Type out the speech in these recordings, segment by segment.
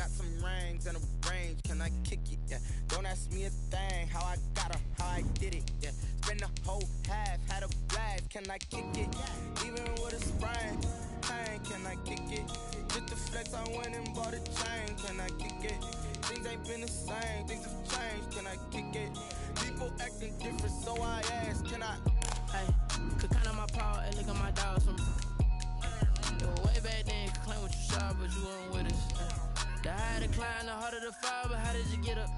got some rings and a range, can I kick it? Yeah. Don't ask me a thing, how I got her, how I did it. Yeah. Spend the whole half, had a blast, can I kick it? Even with a sprain, pain, can I kick it? Just to flex, I went and bought a chain, can I kick it? Things ain't been the same, things have changed, can I kick it? People acting different, so I ask, can I? Hey, could count on my power and look at my dogs from. Way back then, could claim what you saw, but you weren't with us. The higher the climb, the harder the fall, but how did you get up?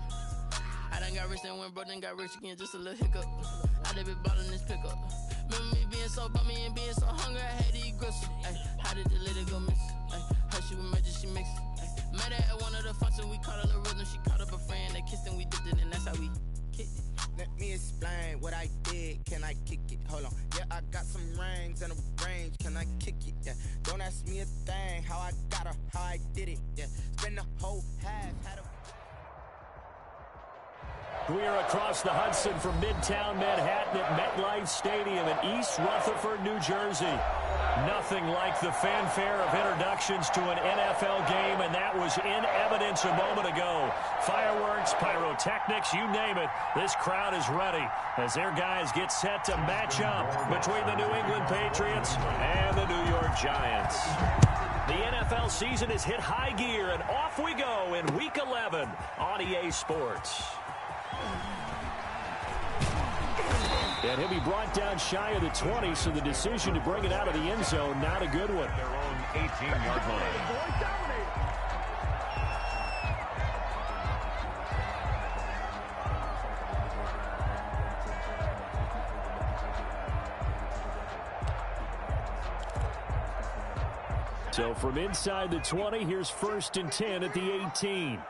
I done got rich and went broke, then got rich again, just a little hiccup. I done been ballin' this pickup. Remember me being so bummy and being so hungry, I had to eat gristle. Ay, how did the lady go miss? Ay, her she was magic, she mixed. Met her at one of the functions, we caught her the rhythm, she caught up a friend, they kissed and we dipped it, and that's how we kicked it. Let me explain what I did, can I kick it? Hold on, yeah, I got some rings and a range, can I kick it? Yeah, don't ask me a thing, how I got her, how I did it. Yeah, spend the whole half, had a... We are across the Hudson from Midtown Manhattan at MetLife Stadium in East Rutherford, New Jersey. Nothing like the fanfare of introductions to an NFL game, and that was in evidence a moment ago. Fireworks, pyrotechnics, you name it. This crowd is ready as their guys get set to match up between the New England Patriots and the New York Giants. The NFL season has hit high gear, and off we go in Week 11 on EA Sports. And he'll be brought down shy of the 20, so the decision to bring it out of the end zone, not a good one. Their own 18-yard line. So from inside the 20, here's 1st and 10 at the 18.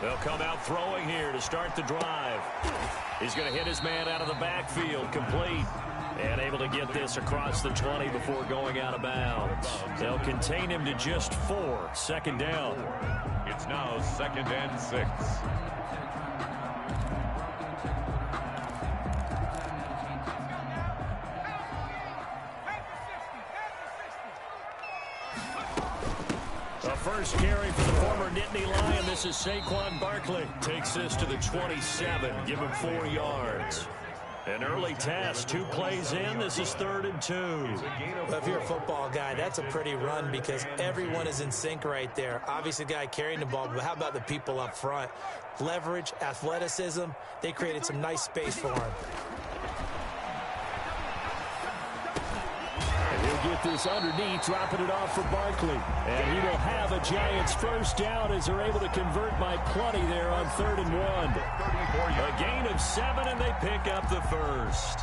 They'll come out throwing here to start the drive. He's going to hit his man out of the backfield, complete. And able to get this across the 20 before going out of bounds. They'll contain him to just 4. 2nd down. It's now 2nd and 6. First carry for the former Nittany Lion. This is Saquon Barkley. Takes this to the 27. Give him 4 yards. An early test. 2 plays in. This is 3rd and 2. Well, if you're a football guy, that's a pretty run because everyone is in sync right there. Obviously, the guy carrying the ball, but how about the people up front? Leverage, athleticism. They created some nice space for him. Get this underneath, dropping it off for Barkley. And he will have a Giants first down as they're able to convert by plenty there on 3rd and 1. A gain of 7, and they pick up the first.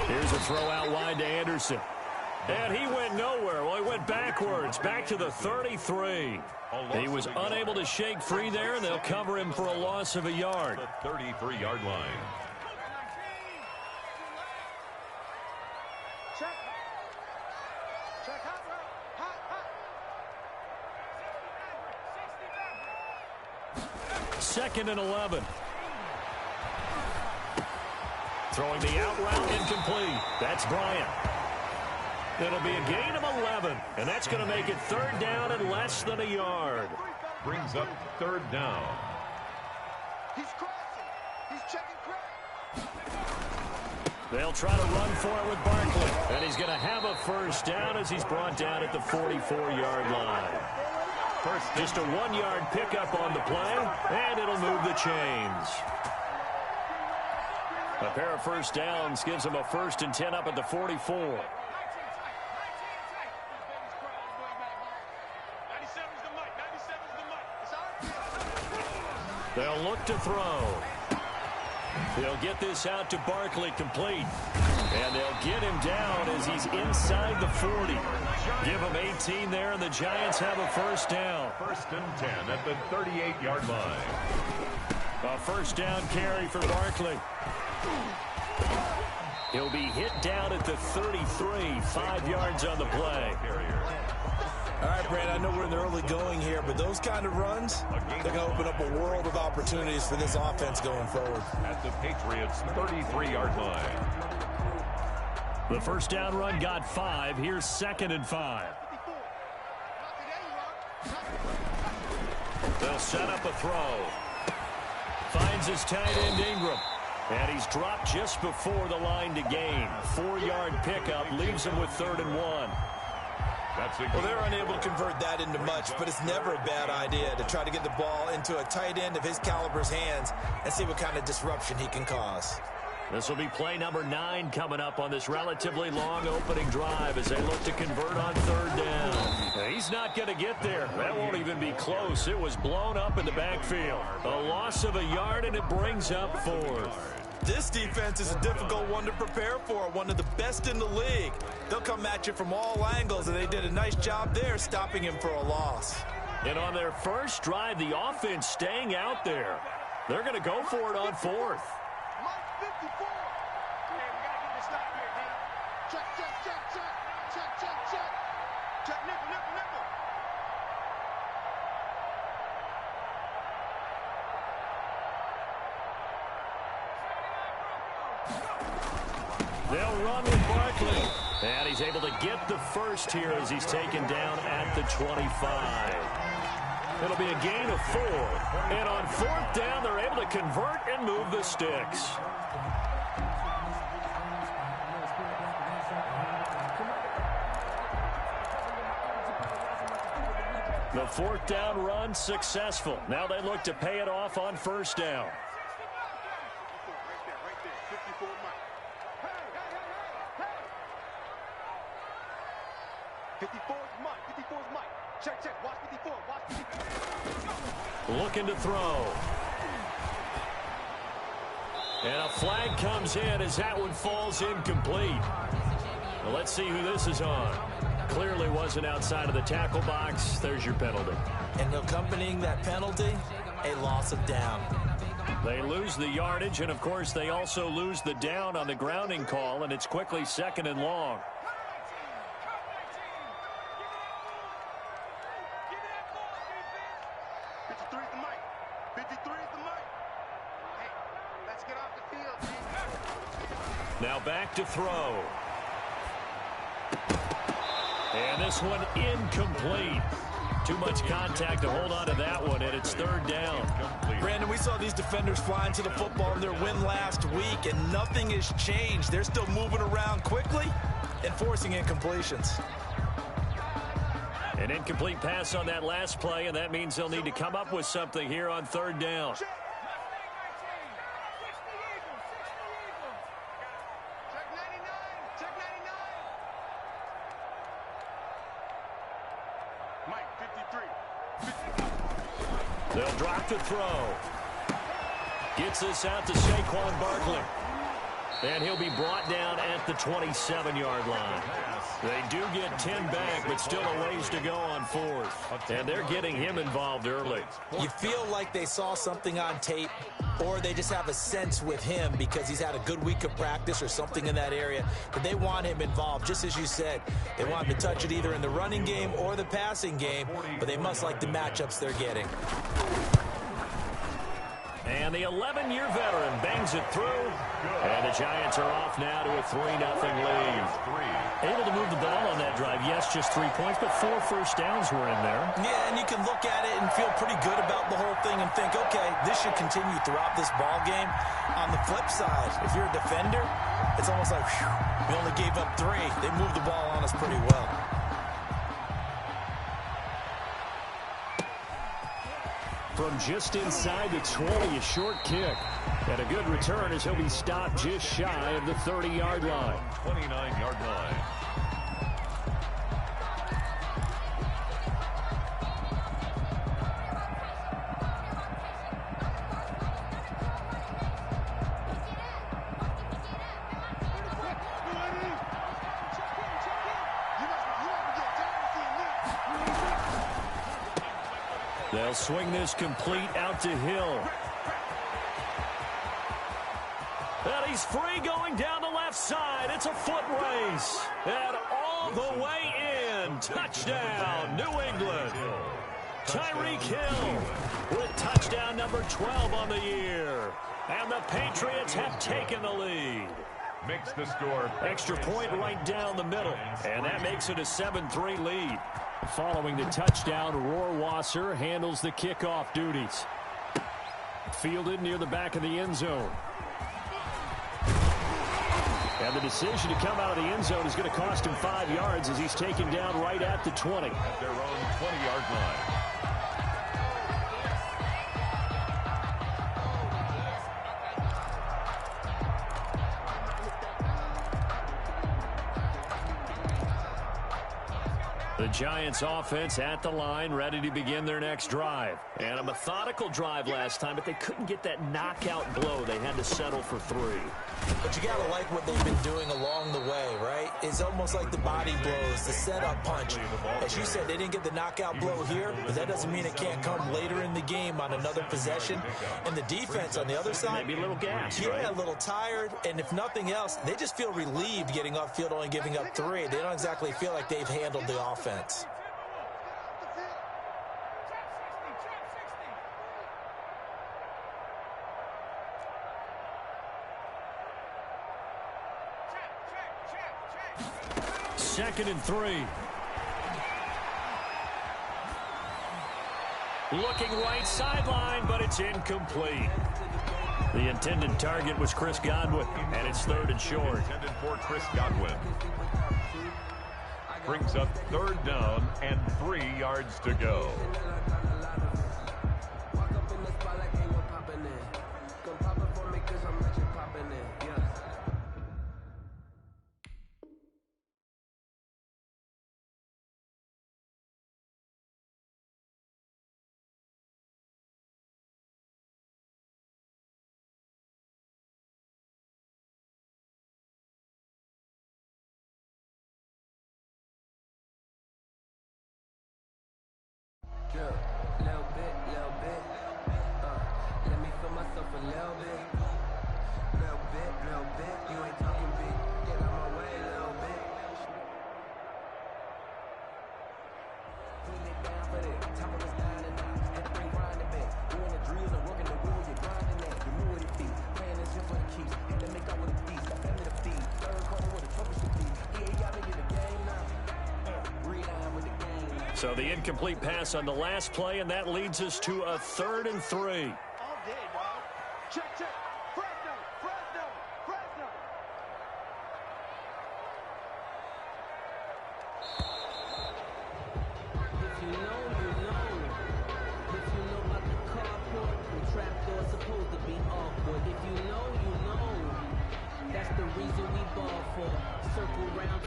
Here's a throw out wide to Anderson. And he went nowhere. Well, he went backwards, back to the 33. He was unable to shake free there, and they'll cover him for a loss of a yard. The 33-yard line. Second and 11. Throwing the out route incomplete. That's Bryant. It'll be a gain of 11, and that's going to make it 3rd down and less than a yard. Brings up 3rd down. He's crossing. He's checking crack. They'll try to run for it with Barkley, and he's going to have a first down as he's brought down at the 44-yard line. Just a 1-yard pickup on the play, and it'll move the chains. A pair of first downs gives him a 1st and 10 up at the 44. They'll look to throw. They'll get this out to Barkley, complete. And they'll get him down as he's inside the 40. Give him 18 there, and the Giants have a first down. 1st and 10 at the 38-yard line. A first down carry for Barkley. He'll be hit down at the 33, 5 yards on the play. All right, Brad, I know we're in the early going here, but those kind of runs, they're going to open up a world of opportunities for this offense going forward. At the Patriots' 33-yard line. The first down run got 5. Here's 2nd and 5. They'll set up a throw. Finds his tight end Ingram. And he's dropped just before the line to gain. 4-yard pickup leaves him with 3rd and 1. Well, they're unable to convert that into much, but it's never a bad idea to try to get the ball into a tight end of his caliber's hands and see what kind of disruption he can cause. This will be play number 9 coming up on this relatively long opening drive as they look to convert on 3rd down. He's not going to get there. That won't even be close. It was blown up in the backfield. A loss of a yard, and it brings up 4th. This defense is a difficult one to prepare for, one of the best in the league. They'll come at you from all angles, and they did a nice job there stopping him for a loss. And on their first drive, the offense staying out there. They're going to go for it on 4th. They'll run with Barkley. And he's able to get the first here as he's taken down at the 25. It'll be a gain of 4. And on 4th down, they're able to convert and move the sticks. The 4th down run successful. Now they look to pay it off on 1st down. Looking to throw. And a flag comes in as that one falls incomplete. Well, let's see who this is on. Clearly wasn't outside of the tackle box. There's your penalty. And accompanying that penalty, a loss of down. They lose the yardage, and of course they also lose the down on the grounding call, and it's quickly 2nd and long. Now back to throw. And this one incomplete. Too much contact to hold on to that one, and it's 3rd down. Brandon, we saw these defenders flying to the football in their win last week, and nothing has changed. They're still moving around quickly and forcing incompletions. An incomplete pass on that last play, and that means they'll need to come up with something here on 3rd down. They'll drop the throw. Gets this out to Saquon Barkley. And he'll be brought down at the 27-yard line. They do get 10 back, but still a ways to go on 4th. And they're getting him involved early. You feel like they saw something on tape, or they just have a sense with him because he's had a good week of practice or something in that area, but they want him involved. Just as you said, they want him to touch it either in the running game or the passing game, but they must like the matchups they're getting. And the 11-year veteran bangs it through. And the Giants are off now to a 3-0 lead. Able to move the ball on that drive. Yes, just 3 points, but 4 first downs were in there. Yeah, and you can look at it and feel pretty good about the whole thing and think, okay, this should continue throughout this ball game. On the flip side, if you're a defender, it's almost like, whew, we only gave up 3. They moved the ball on us pretty well. From just inside the 20, a short kick. And a good return as he'll be stopped just shy of the 30-yard line. 29-yard line. They'll swing this complete out to Hill. And he's free going down the left side. It's a foot race. And all the way in. Touchdown, New England. Tyreek Hill with touchdown number 12 on the year. And the Patriots have taken the lead. Makes the score. Extra point right down the middle. And that makes it a 7-3 lead. Following the touchdown, Rohrwasser handles the kickoff duties. Fielded near the back of the end zone. And the decision to come out of the end zone is going to cost him 5 yards as he's taken down right at the 20. At their own 20-yard line. The Giants offense at the line, ready to begin their next drive. And a methodical drive last time, but they couldn't get that knockout blow. They had to settle for 3. But you got to like what they've been doing along the way, right? It's almost like the body blows, the setup punch. As you said, they didn't get the knockout blow here, but that doesn't mean it can't come later in the game on another possession. And the defense on the other side, maybe a little gas, yeah, right? A little tired. And if nothing else, they just feel relieved getting upfield, only giving up 3. They don't exactly feel like they've handled the offense. Second and 3. Looking right sideline, but it's incomplete. The intended target was Chris Godwin, and it's 3rd and short. Intended for Chris Godwin. Brings up 3rd down and 3 yards to go. Little bit. Let me feel myself a little bit. Little bit. You ain't talking big. Get out my way, little bit. Putting it down for that. Top of the style and now. Had to bring grinding back. Doing the drills and working the wheel. You're grinding that. You knew what it be. Playing this just for the keys. Had to make out with a beast. Got family to feed. 3rd quarter with a trophy should be. Yeah, y'all niggas the game now. Reline with the game now. So the incomplete pass on the last play, and that leads us to a 3rd and 3. All day, dog. Check. Fresno. If you know, you know. If you know about the carport, the trapdoor's supposed to be awkward. If you know, you know. That's the reason we ball for. Circle round.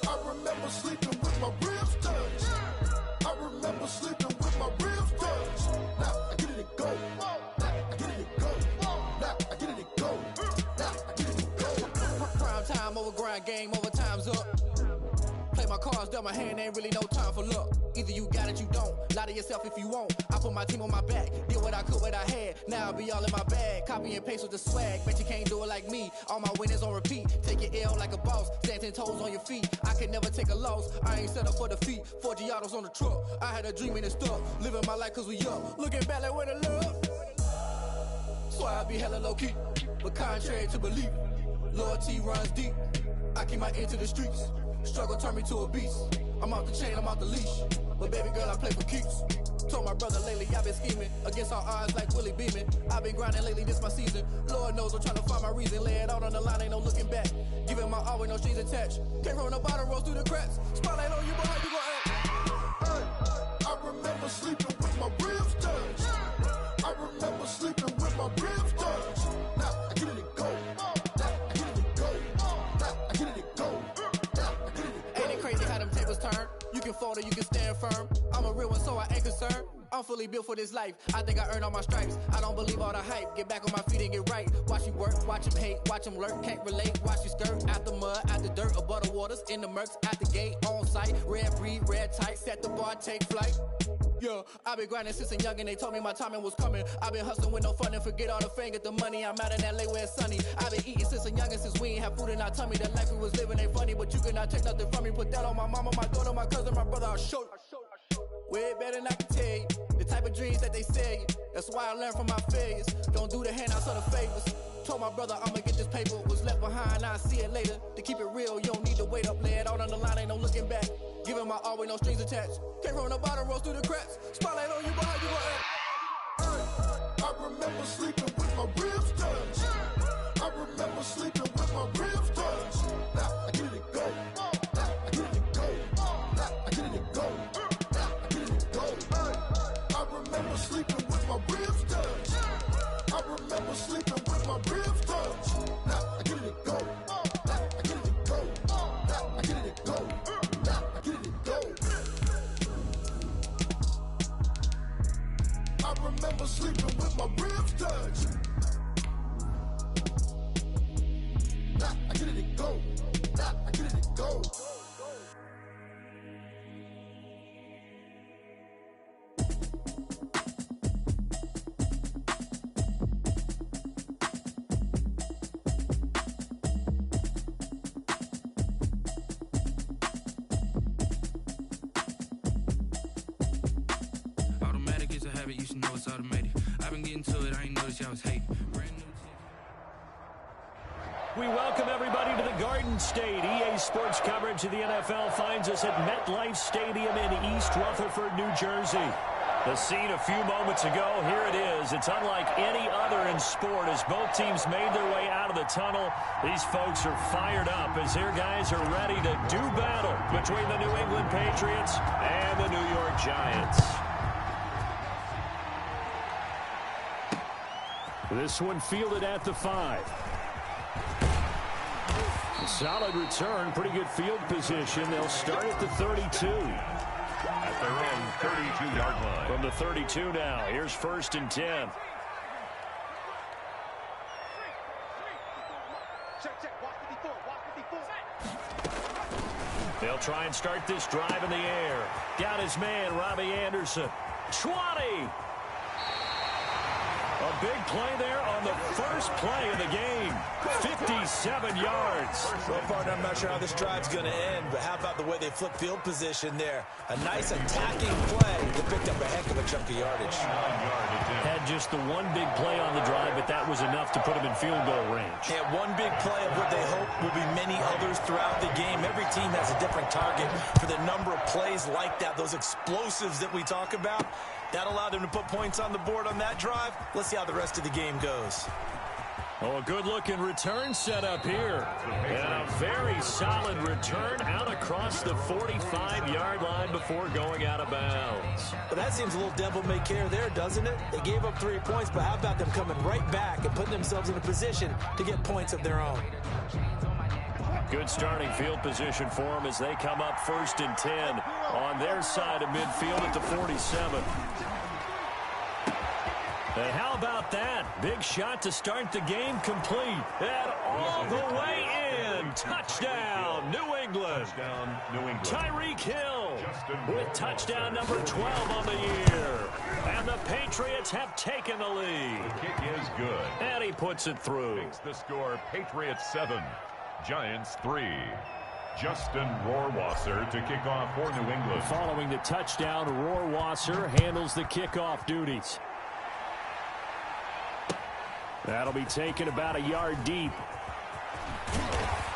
I remember sleeping with my ribs touched. I remember sleeping with my ribs touched. Now I get it and go. Now I get it and go. Now I get it and go. Now I get it and go. Prime time over grind game, over time's up. Play my cards, dealt my hand, ain't really no time for luck. Either you got it, you don't. Lie to yourself if you won't. I put my team on my back, did what I could, what I had. Now I'll be all in my bag. Copy and paste with the swag. Bet you can't do it like me. All my winners on repeat. Take your L like a boss. Stand 10 toes on your feet. I can never take a loss. I ain't set up for defeat. 4 Giottos on the truck. I had a dream and it's stuck. Living my life cause we up. Looking back like where the love. So I be hella low key. But contrary to belief, loyalty runs deep. I keep my ear to the streets. Struggle turned me to a beast. I'm off the chain, I'm off the leash. But baby girl, I play for keeps. Told my brother lately, I've been scheming against all odds like Willie Beeman. I've been grinding lately, this my season. Lord knows I'm trying to find my reason. Lay it out on the line, ain't no looking back. Giving my all with no strings attached. Can't roll no bottom, roll through the cracks. Spotlight on you, but how you gon' act? I remember sleeping with my ribs touched. I remember sleeping with my ribs touched. Now I get it and go. Now I get it and go. Now I get it and go. Now I get it and go. Ain't it crazy how them tables turn? You can fold or you can stand firm. I'm a real one, so I ain't concerned. I'm fully built for this life. I think I earned all my stripes. I don't believe all the hype. Get back on my feet and get right. Watch you work, watch him hate, watch him lurk. Can't relate, watch you skirt. Out the mud, out the dirt or butter waters in the Mercs at the gate, on site. Red breed, red tight, set the bar, take flight. Yeah, I've been grinding since a young and they told me my timing was coming. I've been hustling with no fun and forget all the fame, get the money. I'm out in LA where it's sunny. I've been eating since a young and since we ain't have food in our tummy. The life we was living ain't funny, but you cannot take nothing from me. Put that on my mama, my daughter, my cousin, my brother, I'll show you. Way better than I can tell you. The type of dreams that they sell you. That's why I learned from my failures. Don't do the handouts or the favors. Told my brother I'ma get this paper. Was left behind, I'll see it later. To keep it real, you don't need to wait up. Lay it out on the line, ain't no looking back. Giving my all with no strings attached. Came from the bottom, rose through the cracks. Spotlight on you, but how you gon' act? I remember sleeping with my ribs touched. I remember sleeping with my ribs touched. Now I get it go. Now I get it go. Now I get it go. Now I get it go. I remember sleeping with my ribs touched. I remember sleeping with my ribs touched. Now I get it go. Now I get it go. Now I get it go. Now I get it go. I remember sleeping with my ribs touched. Now I get it go. Now I get it go. Automatic is a habit, you should know it's automated. I've been getting to it, I ain't noticed y'all was hating. Brand new We welcome everybody to the Garden State. EA Sports coverage of the NFL finds us at MetLife Stadium in East Rutherford, New Jersey. The scene a few moments ago, here it is. It's unlike any other in sport as both teams made their way out of the tunnel. These folks are fired up as their guys are ready to do battle between the New England Patriots and the New York Giants. This one fielded at the 5. Solid return, pretty good field position. They'll start at the 32. At their own 32-yard line. From the 32 now, here's 1st and 10. They'll try and start this drive in the air. Got his man, Robbie Anderson. 20. A big play there on the first play of the game. 57 yards. Well, partner, I'm not sure how this drive's going to end, but how about the way they flip field position there? A nice attacking play that picked up a heck of a chunk of yardage. Had just the one big play on the drive, but that was enough to put him in field goal range. Yeah, one big play of what they hope will be many others throughout the game. Every team has a different target for the number of plays like that, those explosives that we talk about. That allowed them to put points on the board on that drive. Let's see how the rest of the game goes. Oh, a good-looking return set up here. And a very solid return out across the 45-yard line before going out of bounds. But that seems a little devil-may-care there, doesn't it? They gave up 3 points, but how about them coming right back and putting themselves in a position to get points of their own? Good starting field position for them as they come up 1st and 10 on their side of midfield at the 47. And how about that? Big shot to start the game complete. And all the way in. Touchdown, New England. Touchdown, New England. Tyreek Hill with touchdown number 12 on the year. And the Patriots have taken the lead. The kick is good. And he puts it through. Makes the score Patriots 7, Giants 3. Justin Rohrwasser to kick off for New England. Following the touchdown, Rohrwasser handles the kickoff duties. That'll be taken about a yard deep.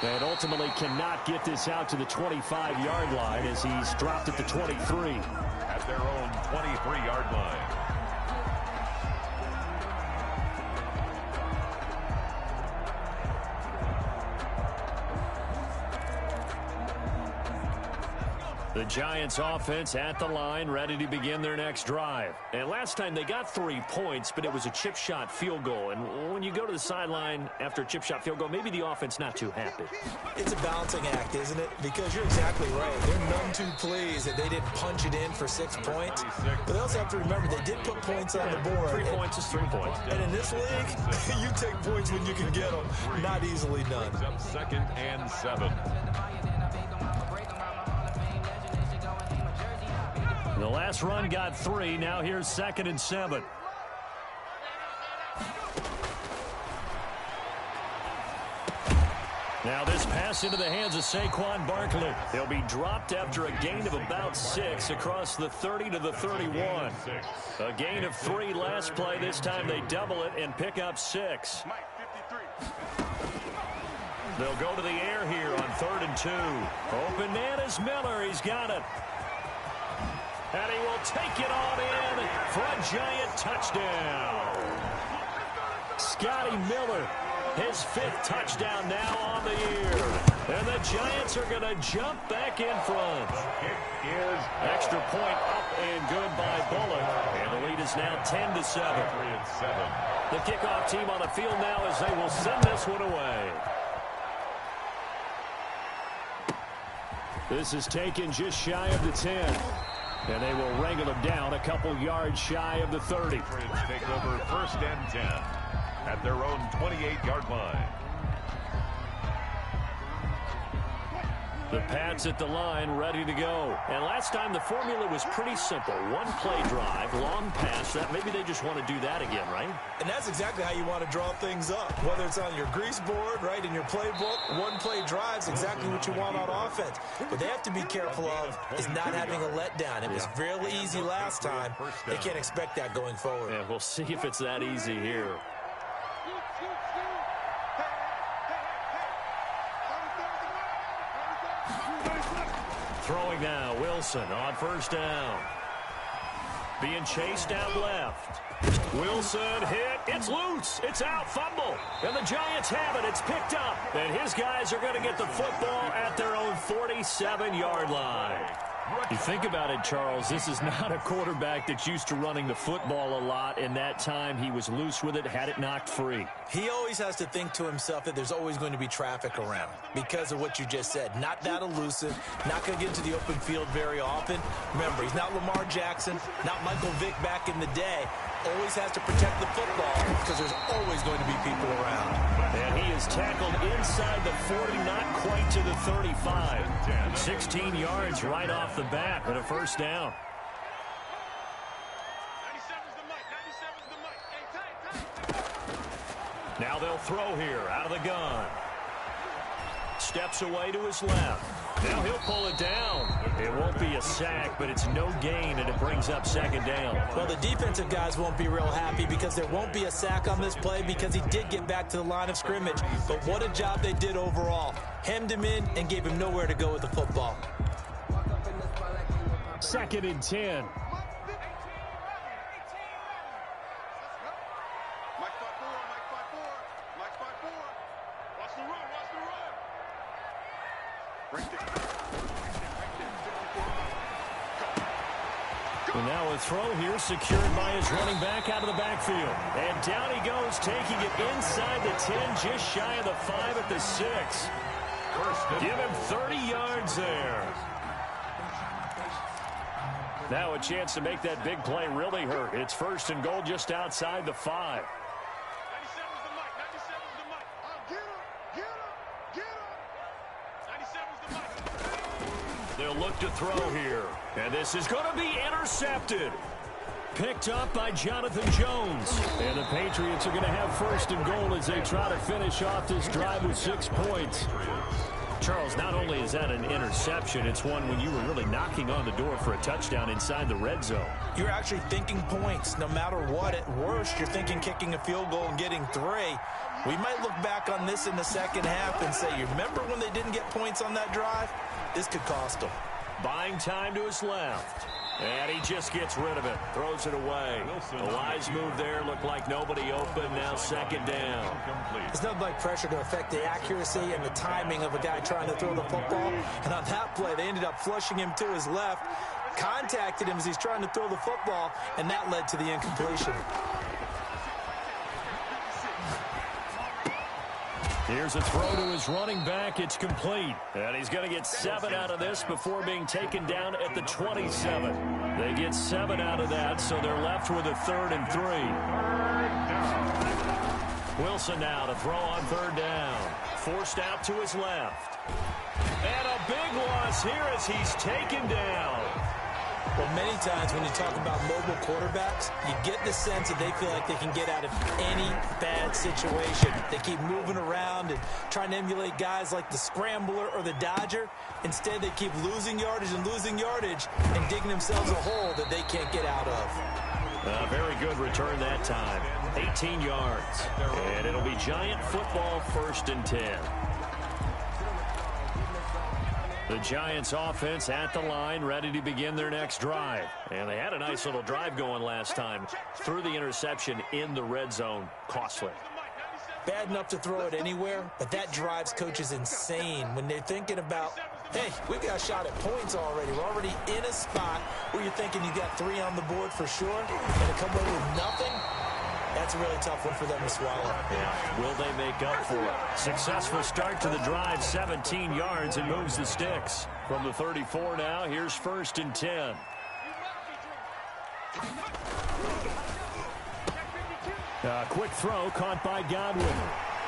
And ultimately cannot get this out to the 25-yard line as he's dropped at the 23. At their own 23-yard line. The Giants offense at the line, ready to begin their next drive. And last time they got 3 points, but it was a chip shot field goal. And when you go to the sideline after a chip shot field goal, maybe the offense not too happy. It's a balancing act, isn't it? Because you're exactly right. They're none too pleased that they didn't punch it in for 6 points. But they also have to remember they did put points on the board. 3 points is 3 points. And in this league, you take points when you can get them. Not easily done. Second and 7. The last run got 3. Now here's 2nd and 7. Now this pass into the hands of Saquon Barkley. He'll be dropped after a gain of about 6 across the 30 to the 31. A gain of 3 last play. This time they double it and pick up 6. They'll go to the air here on 3rd and 2. Open man is Miller. He's got it. And he will take it on in for a Giant touchdown. Scotty Miller, his 5th touchdown now on the year. And the Giants are going to jump back in front. It is extra point up and good by Bullock. And the lead is now 10-7. The kickoff team on the field now as they will send this one away. This is taken just shy of the 10. And they will wrangle them down a couple yards shy of the 30. Take over 1st and 10 at their own 28-yard line. The Pats at the line, ready to go. And last time the formula was pretty simple. 1-play drive, long pass. That maybe they just want to do that again, right? And that's exactly how you want to draw things up. Whether it's on your grease board, right, in your playbook, 1-play drive's exactly what you want on offense. What they have to be careful of is not having a letdown. It was fairly easy last time. They can't expect that going forward. Yeah, we'll see if it's that easy here. Throwing now, Wilson on 1st down. Being chased out left. Wilson hit. It's loose. It's out. Fumble. And the Giants have it. It's picked up. And his guys are going to get the football at their own 47-yard line. You think about it, Charles, this is not a quarterback that's used to running the football a lot, and that time he was loose with it, had it knocked free. He always has to think to himself that there's always going to be traffic around because of what you just said. Not that elusive, not going to get into the open field very often. Remember, he's not Lamar Jackson, not Michael Vick back in the day. Always has to protect the football because there's always going to be people around. And he is tackled inside the 40, not quite to the 35. 16 yards right off the bat and a 1st down. Now they'll throw here out of the gun. Steps away to his left. Now he'll pull it down. It won't be a sack, but it's no gain, and it brings up 2nd down. Well, the defensive guys won't be real happy because there won't be a sack on this play because he did get back to the line of scrimmage. But what a job they did overall. Hemmed him in and gave him nowhere to go with the football. 2nd and 10. And now a throw here secured by his running back out of the backfield. And down he goes, taking it inside the 10, just shy of the 5 at the 6. Give him 30 yards there. Now a chance to make that big play really hurt. It's 1st and goal just outside the 5. They'll look to throw here. And this is going to be intercepted. Picked up by Jonathan Jones. And the Patriots are going to have 1st and goal as they try to finish off this drive with 6 points. Charles, not only is that an interception, it's one when you were really knocking on the door for a touchdown inside the red zone. You're actually thinking points. No matter what, at worst, you're thinking kicking a field goal and getting 3. We might look back on this in the 2nd half and say, you remember when they didn't get points on that drive? This could cost them. Buying time to his left. And he just gets rid of it. Throws it away. A wise move there. Looked like nobody open. Now second down. There's nothing like pressure to affect the accuracy and the timing of a guy trying to throw the football. And on that play, they ended up flushing him to his left. Contacted him as he's trying to throw the football. And that led to the incompletion. Here's a throw to his running back. It's complete. And he's going to get 7 out of this before being taken down at the 27. They get 7 out of that, so they're left with a 3rd and 3. Wilson now to throw on 3rd down. Forced out to his left. And a big loss here as he's taken down. Well, many times when you talk about mobile quarterbacks, you get the sense that they feel like they can get out of any bad situation. They keep moving around and trying to emulate guys like the scrambler or the dodger. Instead, they keep losing yardage and digging themselves a hole that they can't get out of. Very good return that time. 18 yards. And it'll be Giant football, 1st and 10. The Giants offense at the line, ready to begin their next drive. And they had a nice little drive going last time. Threw the interception in the red zone. Costly. Bad enough to throw it anywhere, but that drives coaches insane when they're thinking about, hey, we've got a shot at points already. We're already in a spot where you're thinking you got 3 on the board for sure, and to come away with nothing, that's a really tough one for them to swallow. Yeah. Will they make up for it? Successful start to the drive, 17 yards, and moves the sticks. From the 34 now, here's 1st and 10. Quick throw caught by Godwin.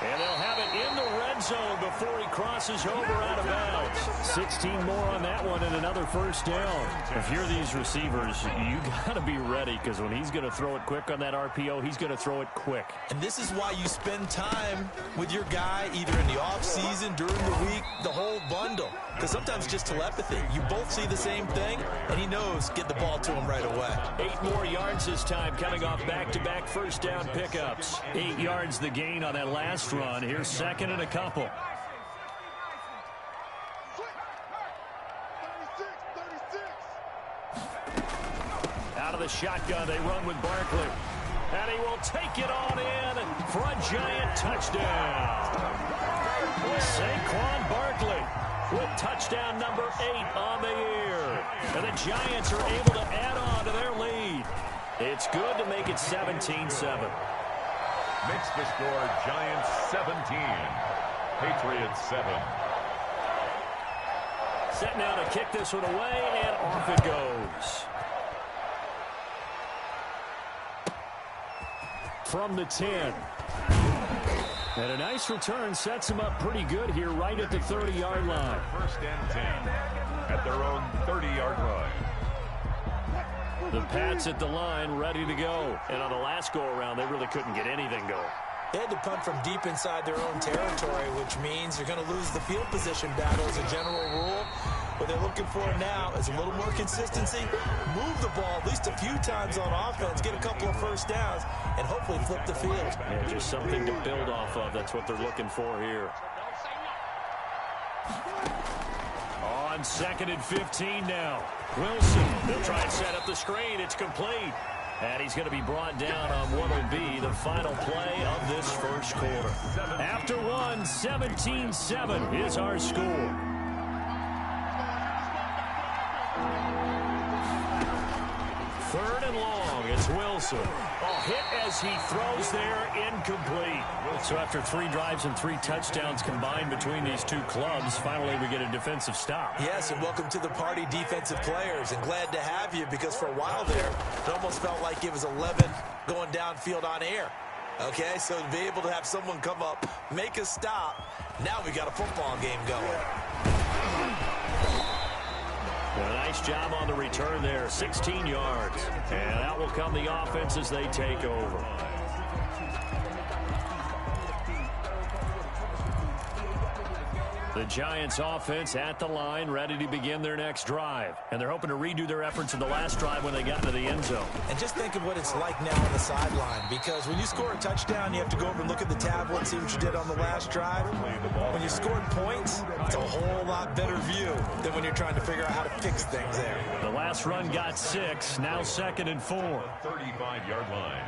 And they'll have it in the red zone before he crosses over out of bounds. 16 more on that one and another 1st down. If you're these receivers, you got to be ready because when he's going to throw it quick on that RPO, he's going to throw it quick. And this is why you spend time with your guy either in the offseason, during the week, the whole bundle. Because sometimes just telepathy. You both see the same thing, and he knows get the ball to him right away. 8 more yards this time coming off back-to-back 1st down pickups. 8 yards the gain on that last run. Here's 2nd and a couple. Out of the shotgun, they run with Barkley. And he will take it on in for a Giant touchdown. Saquon Barkley with touchdown number 8 on the year. And the Giants are able to add on to their lead. It's good to make it 17-7. Makes the score Giants 17, Patriots 7. Set now to kick this one away, and off it goes. From the 10. And a nice return sets him up pretty good here right at the 30-yard line. 1st and 10 at their own 30-yard line. The Pats at the line, ready to go. And on the last go-around, they really couldn't get anything going. They had to punt from deep inside their own territory, which means you're going to lose the field position battle as a general rule. What they're looking for now is a little more consistency, move the ball at least a few times on offense, get a couple of 1st downs, and hopefully flip the field. Yeah, just something to build off of. That's what they're looking for here. On 2nd and 15 now. Wilson, they'll try and set up the screen. It's complete. And he's going to be brought down on what will be the final play of this 1st quarter. After one, 17-7 is our score. 3rd and long, it's Wilson. Hit as he throws there, incomplete. So after 3 drives and 3 touchdowns combined between these two clubs, finally we get a defensive stop. Yes, and welcome to the party, defensive players, and glad to have you because for a while there, it almost felt like it was 11 going downfield on air. Okay, so to be able to have someone come up, make a stop, now we got a football game going. A nice job on the return there, 16 yards. And out will come the offense as they take over. The The Giants offense at the line, ready to begin their next drive. And they're hoping to redo their efforts in the last drive when they got into the end zone. And just think of what it's like now on the sideline, because when you score a touchdown, you have to go over and look at the tablet and see what you did on the last drive. When you scored points, it's a whole lot better view than when you're trying to figure out how to fix things there. The last run got 6, now 2nd and 4. 35-yard line.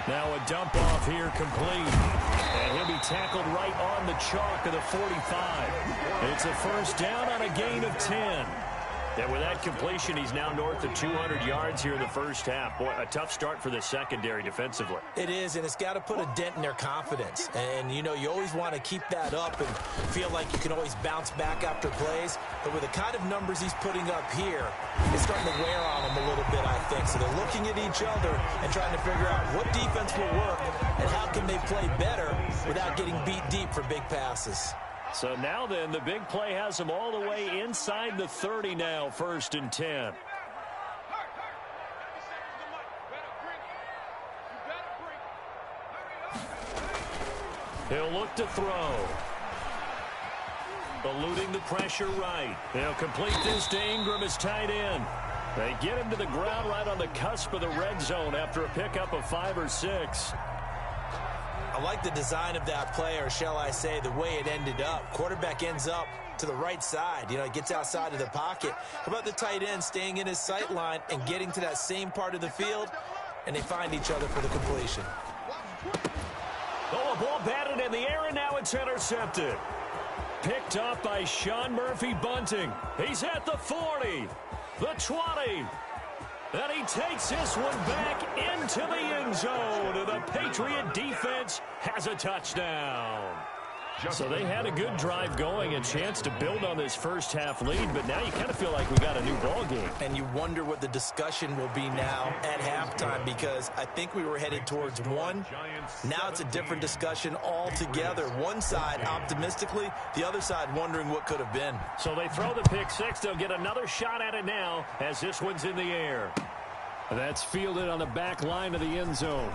Now a dump off here complete. And he'll be tackled right on the chalk of the 45. It's a first down on a gain of 10. And with that completion, he's now north of 200 yards here in the first half. Boy, a tough start for the secondary defensively. It is, and it's got to put a dent in their confidence. And, you know, you always want to keep that up and feel like you can always bounce back after plays. But with the kind of numbers he's putting up here, it's starting to wear on them a little bit, I think. So they're looking at each other and trying to figure out what defense will work and how can they play better without getting beat deep for big passes. So now then, the big play has them all the way inside the 30 now, 1st and 10. He'll look to throw. Eluding the pressure right. They'll complete this to Ingram as tight end. They get him to the ground right on the cusp of the red zone after a pickup of 5 or 6. I like the design of that play, or shall I say the way it ended up. Quarterback ends up to the right side. You know, he gets outside of the pocket. How about the tight end staying in his sight line and getting to that same part of the field, and they find each other for the completion. Oh, a ball batted in the air, and now it's intercepted. Picked up by Sean Murphy Bunting. He's at the 40, the 20. And he takes this one back into the end zone. The Patriot defense has a touchdown. So they had a good drive going, a chance to build on this first half lead, but now you kind of feel like we got a new ball game. And you wonder what the discussion will be now at halftime, because I think we were headed towards one. Now it's a different discussion altogether. One side optimistically, the other side wondering what could have been. So they throw the pick six. They'll get another shot at it now as this one's in the air. That's fielded on the back line of the end zone.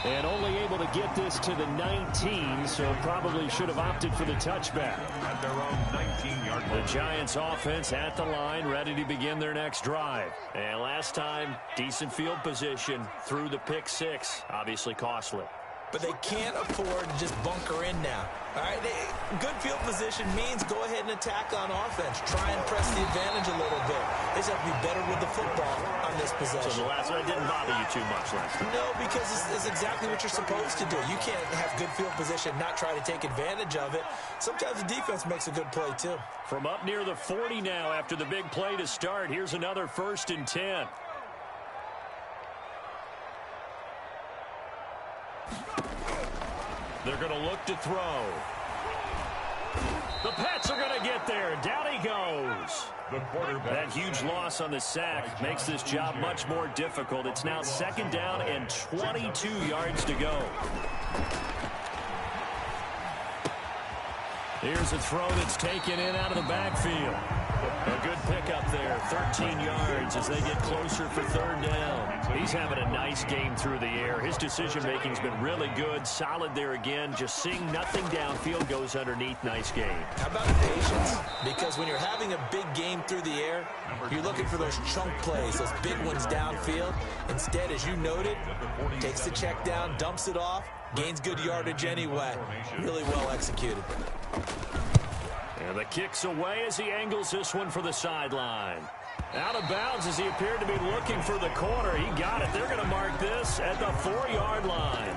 And only able to get this to the 19, so probably should have opted for the touchback. At their own 19-yard line. The Giants offense at the line, ready to begin their next drive. And last time, decent field position through the pick six, obviously costly. But they can't afford to just bunker in now. All right, good field position means go ahead and attack on offense. Try and press the advantage a little bit. They just have to be better with the football on this possession. So the last one didn't bother you too much last time? No, because it's exactly what you're supposed to do. You can't have good field position, not try to take advantage of it. Sometimes the defense makes a good play, too. From up near the 40 now after the big play to start, here's another 1st and 10. They're going to look to throw. The Pats are going to get there. Down he goes. That huge loss on the sack makes this job much more difficult. It's now 2nd down and 22 yards to go. Here's a throw that's taken in out of the backfield. A good pickup there, 13 yards as they get closer for 3rd down. He's having a nice game through the air. His decision-making's been really good, solid there again. Just seeing nothing downfield goes underneath. Nice game. How about the patience? Because when you're having a big game through the air, you're looking for those chunk plays, those big ones downfield. Instead, as you noted, takes the check down, dumps it off, gains good yardage anyway. Really well executed. And the kick's away as he angles this one for the sideline. Out of bounds as he appeared to be looking for the corner. He got it. They're going to mark this at the 4-yard line.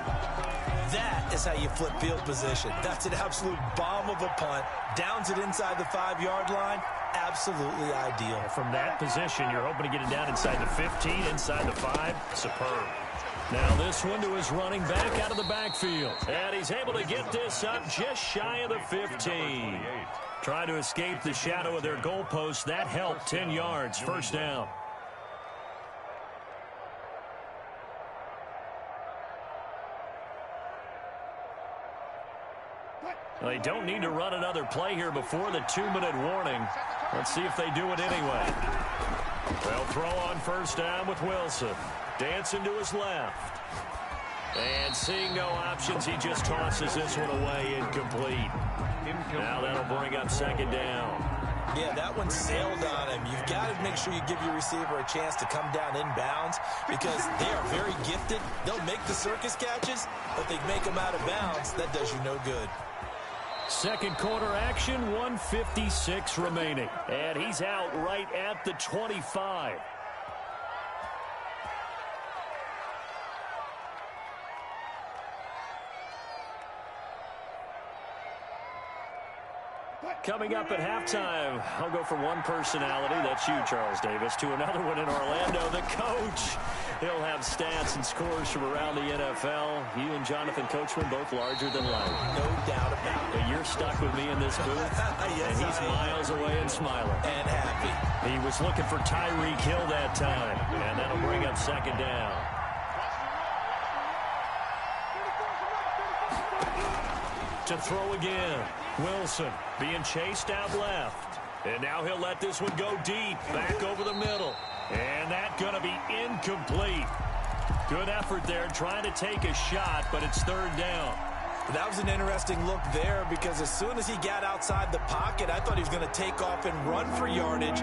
That is how you flip field position. That's an absolute bomb of a punt. Downs it inside the 5-yard line. Absolutely ideal. From that position, you're hoping to get it down inside the 15, inside the 5. Superb. Now this one to his running back out of the backfield. And he's able to get this up just shy of the 15. Try to escape the shadow of their goalpost. That helped. 10 yards. 1st down. They don't need to run another play here before the 2-minute warning. Let's see if they do it anyway. They'll throw on first down with Wilson. Dancing to his left. And seeing no options, he just tosses this one away, incomplete. Now that'll bring up second down. Yeah, that one sailed on him. You've got to make sure you give your receiver a chance to come down inbounds because they are very gifted. They'll make the circus catches, but they make them out of bounds. That does you no good. Second quarter action, 1:56 remaining. And he's out right at the 25. Coming up at halftime, I'll go from one personality, that's you, Charles Davis, to another one in Orlando, the coach. He'll have stats and scores from around the NFL. You and Jonathan Coachman both larger than life. No doubt about it. But you're stuck with me in this booth, yes, and he's miles away and smiling. And happy. He was looking for Tyreek Hill that time, and that'll bring up second down. To throw again. Wilson being chased out left. And now he'll let this one go deep. Back over the middle. And that's going to be incomplete. Good effort there trying to take a shot, but it's third down. That was an interesting look there because as soon as he got outside the pocket, I thought he was going to take off and run for yardage.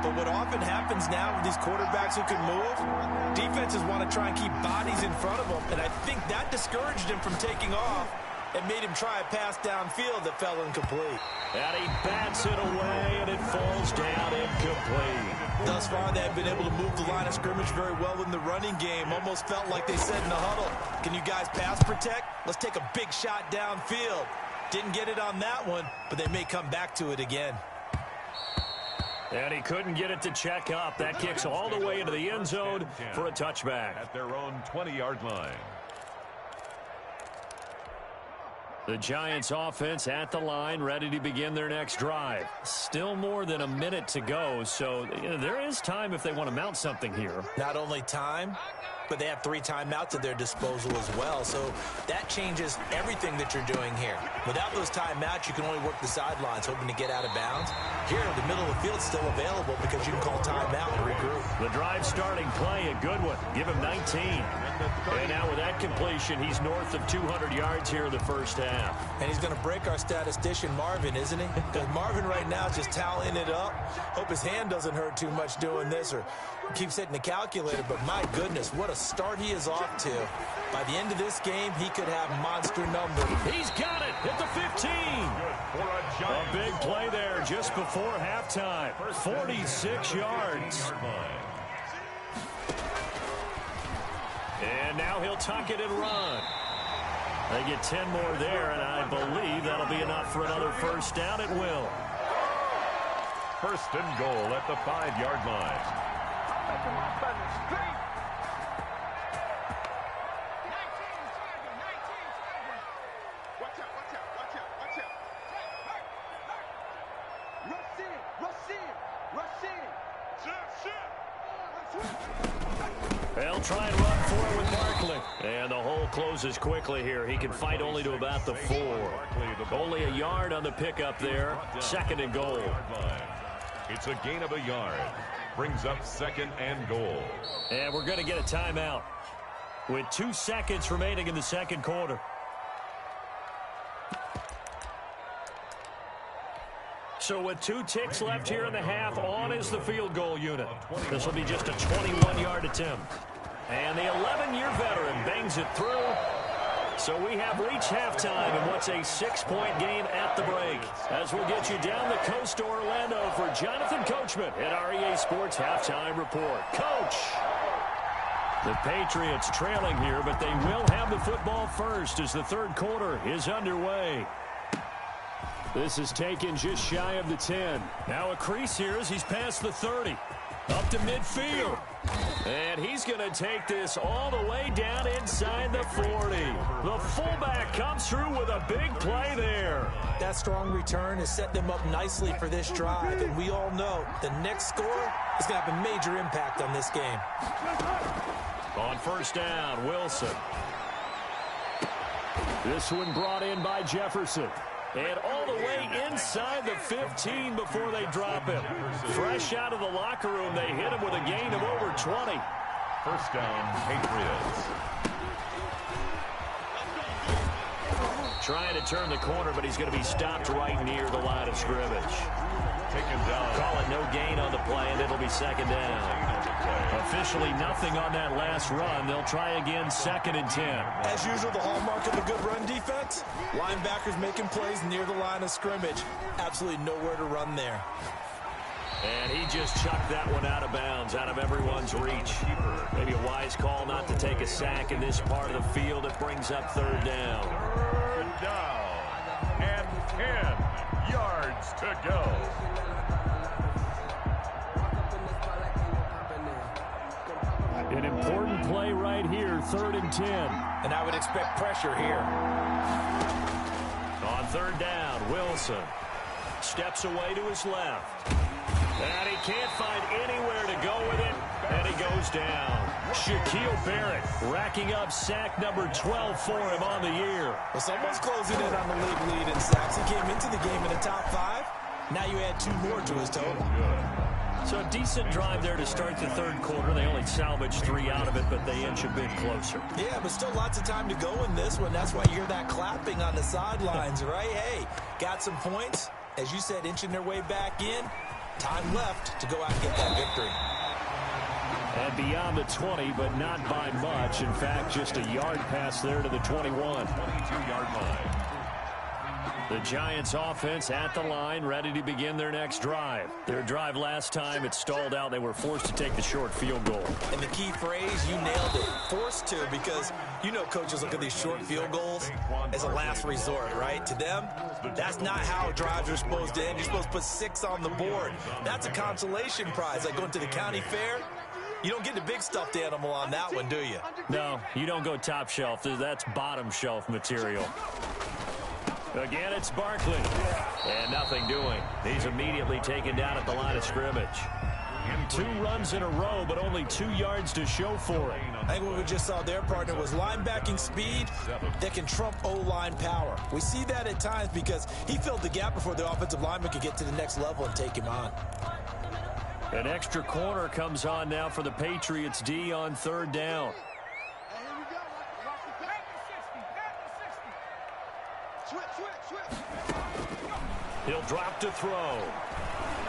But what often happens now with these quarterbacks who can move, defenses want to try and keep bodies in front of them. And I think that discouraged him from taking off. It made him try a pass downfield that fell incomplete. And he bats it away, and it falls down incomplete. Thus far, they have been able to move the line of scrimmage very well in the running game. Almost felt like they said in the huddle, can you guys pass protect? Let's take a big shot downfield. Didn't get it on that one, but they may come back to it again. And he couldn't get it to check up. That kicks all the way into the end zone for a touchback. At their own 20-yard line. The Giants offense at the line, ready to begin their next drive. Still more than a minute to go, so there is time if they want to mount something here. Not only time, but they have 3 timeouts at their disposal as well, so that changes everything that you're doing here. Without those timeouts, you can only work the sidelines, hoping to get out of bounds. Here, the middle of the field is still available because you can call timeout and regroup. The drive starting play, a good one. Give him 19. And now with that completion, he's north of 200 yards here in the first half. And he's going to break our statistician, Marvin, isn't he? Because Marvin right now is just tallying it up. Hope his hand doesn't hurt too much doing this or keeps hitting the calculator. But my goodness, what a start he is off to. By the end of this game, he could have monster numbers. He's got it at the 15. A big play there just before halftime. 46 yards. And now he'll tuck it and run. They get 10 more there, and I believe that'll be enough for another first down. It will. First and goal at the 5-yard line. They'll try and run for it with Barkley. And the hole closes quickly here. He can fight only to about the 4. Only a yard on the pickup there. Second and goal. It's a gain of a yard. Brings up second and goal. And we're going to get a timeout with 2 seconds remaining in the second quarter. So with 2 ticks left here in the half, on is the field goal unit. This will be just a 21-yard attempt. And the 11-year veteran bangs it through. So we have reached halftime in what's a 6-point game at the break. As we'll get you down the coast to Orlando for Jonathan Coachman at our EA Sports Halftime Report. Coach! The Patriots trailing here, but they will have the football first as the third quarter is underway. This is taken just shy of the 10. Now a crease here as he's past the 30. Up to midfield. And he's going to take this all the way down inside the 40. The fullback comes through with a big play there. That strong return has set them up nicely for this drive. And we all know the next score is going to have a major impact on this game. On first down, Wilson. This one brought in by Jefferson. And all the way inside the 15 before they drop him. Fresh out of the locker room, they hit him with a gain of over 20. First down, Patriots. Trying to turn the corner, but he's going to be stopped right near the line of scrimmage. Taken down. Call it no gain on the play, and it'll be second down. Officially nothing on that last run. They'll try again, 2nd and 10. As usual, the hallmark of a good run defense, linebackers making plays near the line of scrimmage. Absolutely nowhere to run there. And he just chucked that one out of bounds, out of everyone's reach. Maybe a wise call not to take a sack in this part of the field. It brings up 3rd down. 3rd down and 10 yards to go. An important play right here, 3rd and 10. And I would expect pressure here. On 3rd down, Wilson steps away to his left. And he can't find anywhere to go with it, and he goes down. Shaquille Barrett racking up sack number 12 for him on the year. Well, someone's closing in on the league lead in sacks. He came into the game in the top 5. Now you add 2 more to his total. So a decent drive there to start the 3rd quarter. They only salvaged 3 out of it, but they inch a bit closer. Yeah, but still lots of time to go in this one. That's why you hear that clapping on the sidelines, right? Hey, got some points. As you said, inching their way back in. Time left to go out and get that victory. And beyond the 20, but not by much. In fact, just a yard pass there to the 21. 22-yard line. The Giants offense at the line, ready to begin their next drive. Their drive last time, it stalled out. They were forced to take the short field goal. And the key phrase, you nailed it, forced to, because you know coaches look at these short field goals as a last resort, right? To them, that's not how drives are supposed to end. You're supposed to put 6 on the board. That's a consolation prize, like going to the county fair. You don't get the big stuffed animal on that one, do you? No, you don't go top shelf. That's bottom shelf material. Again, it's Barkley. And nothing doing. He's immediately taken down at the line of scrimmage. 2 runs in a row, but only 2 yards to show for it. I think what we just saw their partner was linebacking speed that can trump O-line power. We see that at times because he filled the gap before the offensive lineman could get to the next level and take him on. An extra corner comes on now for the Patriots D on 3rd down. He'll drop to throw.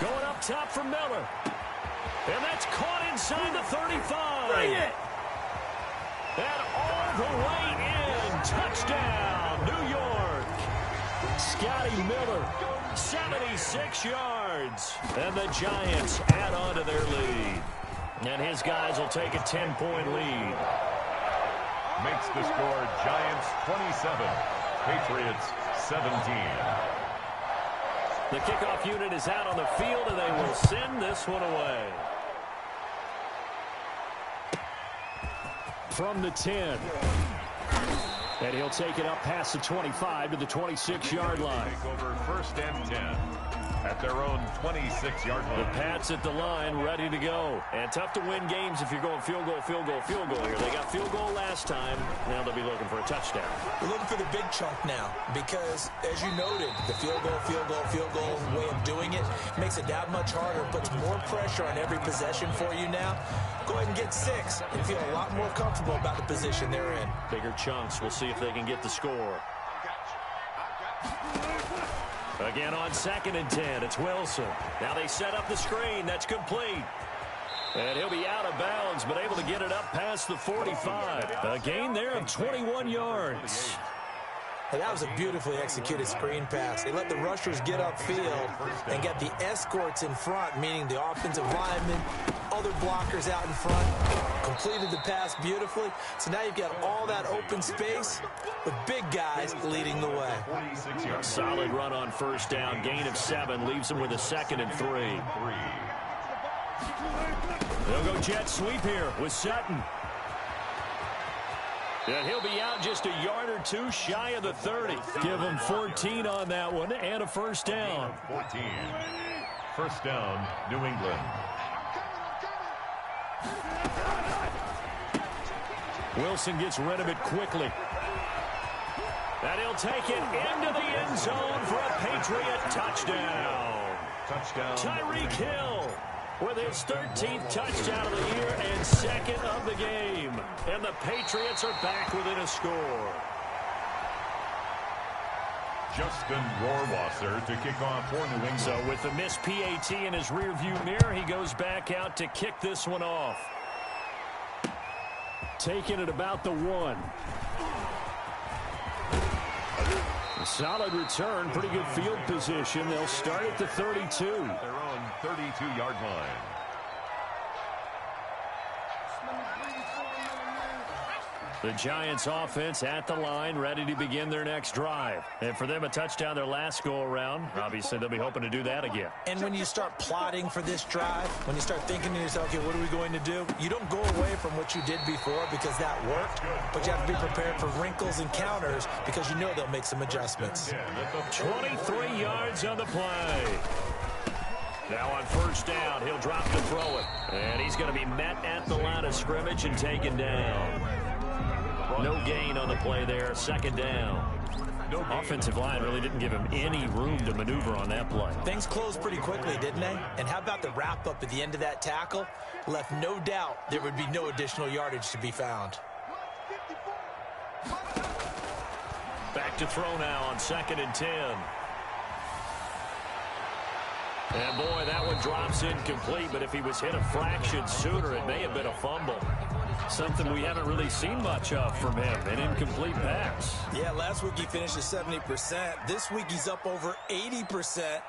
Going up top for Miller. And that's caught inside the 35. Bring it! And all the way in. Touchdown, New York. Scotty Miller, 76 yards. And the Giants add on to their lead. And his guys will take a 10-point lead. Makes the score Giants 27, Patriots 17. The kickoff unit is out on the field, and they will send this one away. From the 10. And he'll take it up past the 25 to the 26-yard line. Take over 1st and 10 at their own 26-yard line. The Pats at the line, ready to go. And tough to win games if you're going field goal, field goal, field goal here. They got field goal last time. Now they'll be looking for a touchdown. We're looking for the big chunk now because, as you noted, the field goal way of doing it makes it that much harder, puts more pressure on every possession for you now. Go ahead and get 6 and feel a lot more comfortable about the position they're in. Bigger chunks. We'll see if they can get the score. Again on 2nd and 10, it's Wilson. Now they set up the screen. That's complete. And he'll be out of bounds, but able to get it up past the 45. A gain there of 21 yards. And that was a beautifully executed screen pass. They let the rushers get upfield and get the escorts in front, meaning the offensive linemen, other blockers out in front, completed the pass beautifully. So now you've got all that open space with big guys leading the way. Solid run on 1st down, gain of 7, leaves them with a 2nd and 3. They'll go jet sweep here with Sutton. And he'll be out just a yard or 2 shy of the 30. Give him 14 on that one and a 1st down. 14. 1st down, New England. Wilson gets rid of it quickly. And he'll take it into the end zone for a Patriot touchdown. Tyreek Hill with his 13th touchdown of the year and second of the game. And the Patriots are back within a score. Justin Rohrwasser to kick off for New England. So with the missed PAT in his rearview mirror, he goes back out to kick this one off. Taking it about the 1. A solid return, pretty good field position. They'll start at the 32. Their own 32-yard line. The Giants offense at the line, ready to begin their next drive. And for them, a touchdown their last go-around. Obviously, they'll be hoping to do that again. And when you start plotting for this drive, when you start thinking to yourself, okay, what are we going to do? You don't go away from what you did before because that worked, but you have to be prepared for wrinkles and counters because you know they'll make some adjustments. 23 yards on the play. Now on first down, he'll drop to throw it. And he's going to be met at the line of scrimmage and taken down. No gain on the play there. Second down. Offensive line really didn't give him any room to maneuver on that play. Things closed pretty quickly, didn't they? And how about the wrap-up at the end of that tackle? Left no doubt there would be no additional yardage to be found. Back to throw now on 2nd and 10. And boy, that one drops incomplete, but if he was hit a fraction sooner, it may have been a fumble. Something we haven't really seen much of from him, an incomplete pass. Yeah, last week he finished at 70%. This week he's up over 80%.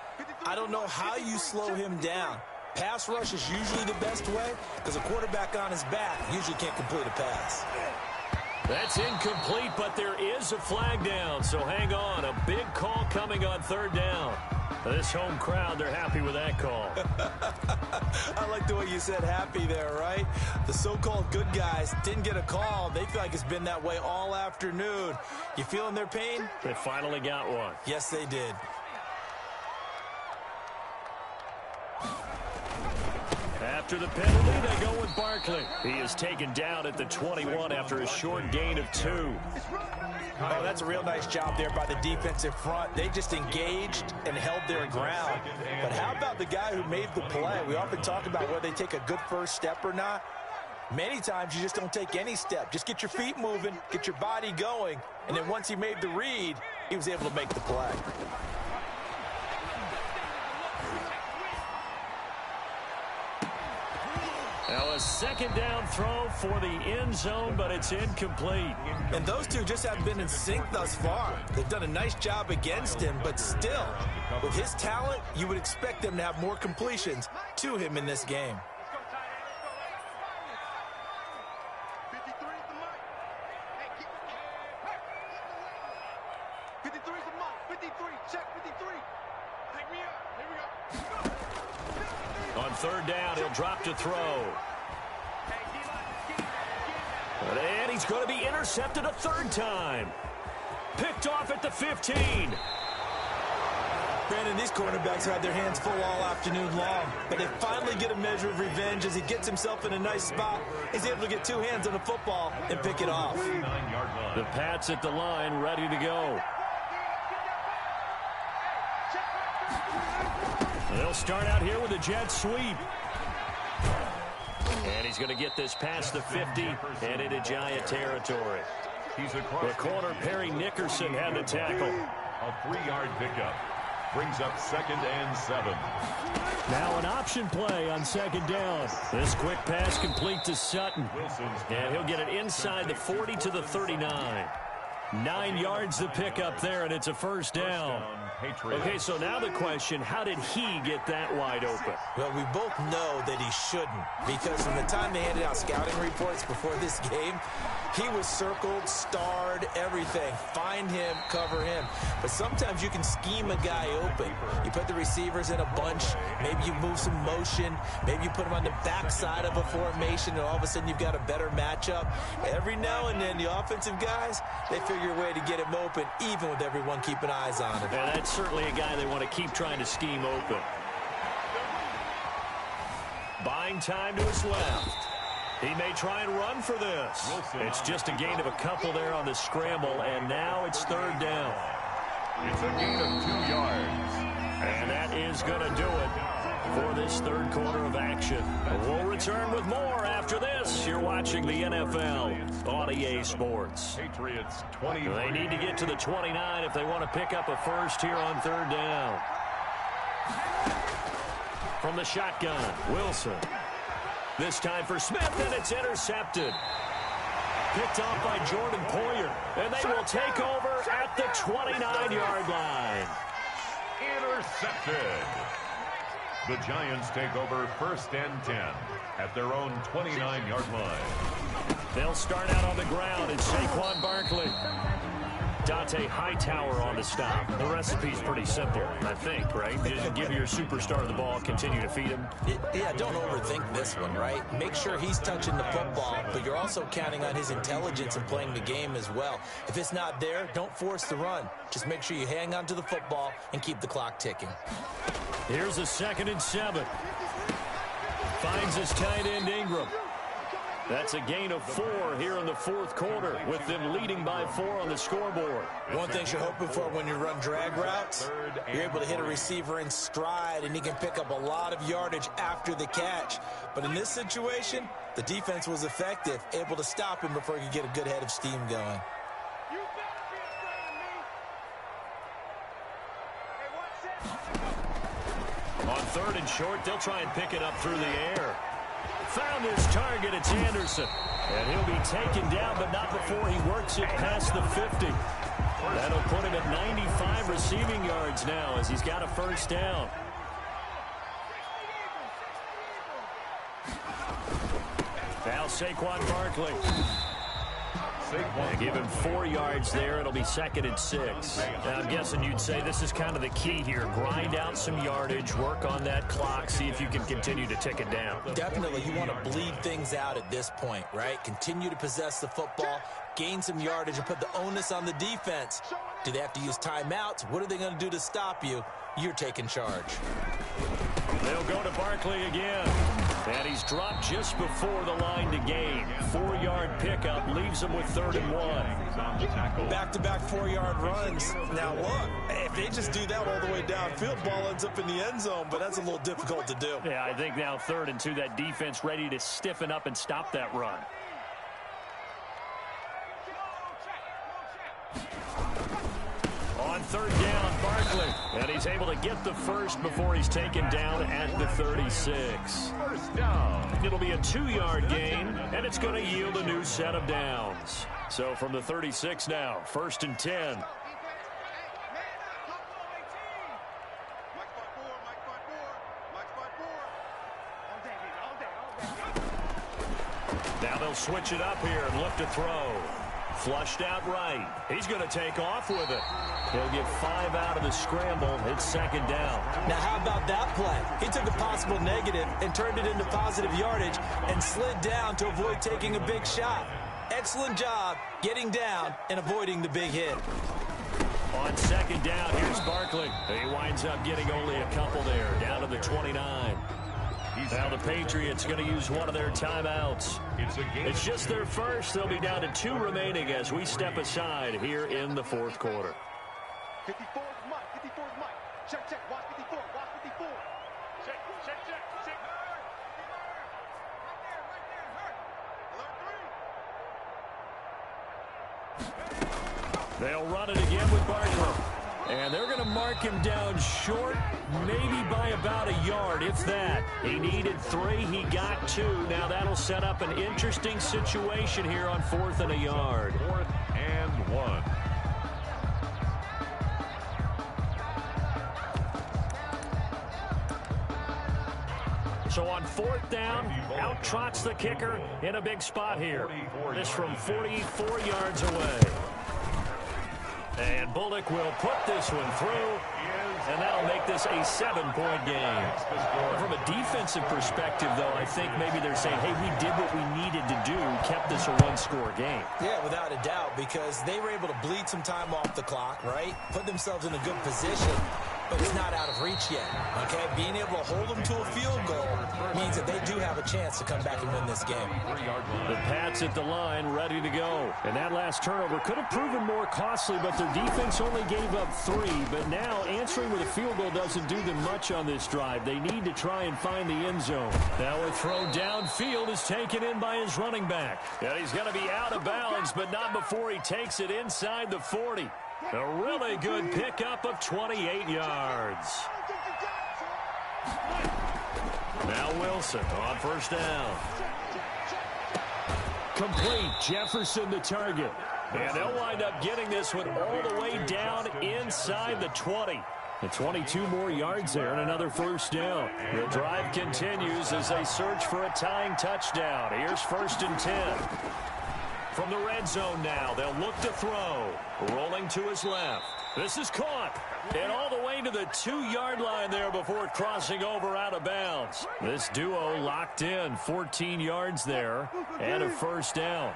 I don't know how you slow him down. Pass rush is usually the best way because a quarterback on his back usually can't complete a pass. That's incomplete, but there is a flag down, so hang on. A big call coming on 3rd down. This home crowd, they're happy with that call. I like the way you said happy there, right? The so-called good guys didn't get a call. They feel like it's been that way all afternoon. You feeling their pain? They finally got one. Yes, they did. After the penalty, they go with Barkley. He is taken down at the 21 after a short gain of 2. Oh, that's a real nice job there by the defensive front. They just engaged and held their ground. But how about the guy who made the play? We often talk about whether they take a good first step or not. Many times you just don't take any step. Just get your feet moving, get your body going, and then once he made the read, he was able to make the play. Now a 2nd down throw for the end zone, but it's incomplete. And those two just haven't been in sync thus far. They've done a nice job against him, but still, with his talent, you would expect them to have more completions to him in this game. On 3rd down, he'll drop to throw. And he's going to be intercepted a 3rd time. Picked off at the 15. Brandon, these cornerbacks had their hands full all afternoon long, but they finally get a measure of revenge as he gets himself in a nice spot. He's able to get 2 hands on the football and pick it off. The Pats at the line, ready to go. They'll start out here with a jet sweep. And he's going to get this past the 50 and into Giant territory. The corner, Perry Nickerson, had the tackle. A 3-yard pickup. Brings up 2nd and 7. Now an option play on 2nd down. This quick pass complete to Sutton. And he'll get it inside the 40 to the 39. 9 yards to pick up there, and it's a 1st down. Okay, so now the question, how did he get that wide open? Well, we both know that he shouldn't, because from the time they handed out scouting reports before this game, he was circled, starred, everything. Find him, cover him. But sometimes you can scheme a guy open. You put the receivers in a bunch. Maybe you move some motion. Maybe you put him on the backside of a formation, and all of a sudden you've got a better matchup. Every now and then, the offensive guys, they figure a way to get him open, even with everyone keeping eyes on him. And that's certainly a guy they want to keep trying to scheme open. Buying time to his left. He may try and run for this. It's just a gain of a couple there on the scramble, and now it's third down. It's a gain of 2 yards. And that is going to do it for this third quarter of action. We'll return with more after this. You're watching the NFL on EA Sports. Patriots 20. They need to get to the 29 if they want to pick up a first here on third down. From the shotgun, Wilson. This time for Smith, and it's intercepted. Picked off by Jordan Poyer, and they will take over at the 29-yard line. Intercepted. The Giants take over 1st and 10 at their own 29-yard line. They'll start out on the ground. It's Saquon Barkley. Dante Hightower on the stop. The recipe's pretty simple, I think, right? Just give your superstar the ball, continue to feed him. Yeah, don't overthink this one, right? Make sure he's touching the football, but you're also counting on his intelligence and playing the game as well. If it's not there, don't force the run. Just make sure you hang on to the football and keep the clock ticking. Here's a 2nd and 7. Finds his tight end Ingram. That's a gain of 4 here in the fourth quarter, with them leading by 4 on the scoreboard. One thing you're hoping for when you run drag routes, you're able to hit a receiver in stride, and he can pick up a lot of yardage after the catch. But in this situation, the defense was effective, able to stop him before he could get a good head of steam going. On 3rd and short, they'll try and pick it up through the air. Found his target, it's Anderson. And he'll be taken down, but not before he works it past the 50. That'll put him at 95 receiving yards now as he's got a first down. Now Saquon Barkley. They give him 4 yards there. It'll be 2nd and 6. Now, I'm guessing you'd say this is kind of the key here. Grind out some yardage, work on that clock, see if you can continue to tick it down. Definitely, you want to bleed things out at this point, right? Continue to possess the football, gain some yardage, and put the onus on the defense. Do they have to use timeouts? What are they going to do to stop you? You're taking charge. They'll go to Barkley again. And he's dropped just before the line to gain. 4-yard pickup leaves him with 3rd and 1. Back-to-back 4-yard runs. Now, look, if they just do that all the way downfield, ball ends up in the end zone, but that's a little difficult to do. Yeah, I think now 3rd and 2, that defense ready to stiffen up and stop that run. On 3rd down, Barkley. And he's able to get the first before he's taken down at the 36. First down. It'll be a 2-yard gain, and it's going to yield a new set of downs. So from the 36 now, 1st and 10. Now they'll switch it up here and look to throw. Flushed out right. He's going to take off with it. He'll get 5 out of the scramble. It's 2nd down. Now, how about that play? He took a possible negative and turned it into positive yardage and slid down to avoid taking a big shot. Excellent job getting down and avoiding the big hit. On 2nd down, here's Barkley. He winds up getting only a couple there, down to the 29. Now the Patriots going to use one of their timeouts. It's just their first. They'll be down to 2 remaining as we step aside here in the fourth quarter. 54 is Mike. 54 is Mike. Check, check. Watch 54. Watch 54. Check, check, check, check. Right there, They'll run it again with Barkley. And they're going to mark him down short, maybe by about a yard, if that. He needed 3. He got 2. Now that'll set up an interesting situation here on 4th and a yard. 4th and 1. So on 4th down, out trots the kicker in a big spot here. This from 44 yards away. And Bullock will put this one through, and that'll make this a 7-point game. From a defensive perspective, though, I think maybe they're saying, hey, we did what we needed to do, kept this a 1-score game. Yeah, without a doubt, because they were able to bleed some time off the clock, right? Put themselves in a good position. but it's not out of reach yet. Okay, being able to hold them to a field goal means that they do have a chance to come back and win this game. The Pats at the line, ready to go. And that last turnover could have proven more costly, but their defense only gave up 3. But now answering with a field goal doesn't do them much on this drive. They need to try and find the end zone. Now a throw downfield is taken in by his running back. And he's going to be out of bounds, but not before he takes it inside the 40. A really good pickup of 28 yards. Now Wilson on first down. Complete. Jefferson the target. And they'll wind up getting this one all the way down inside the 20. And 22 more yards there and another first down. The drive continues as they search for a tying touchdown. Here's 1st and 10. From the red zone now, they'll look to throw. Rolling to his left. This is caught. And all the way to the 2-yard line there before crossing over out of bounds. This duo locked in. 14 yards there and a first down.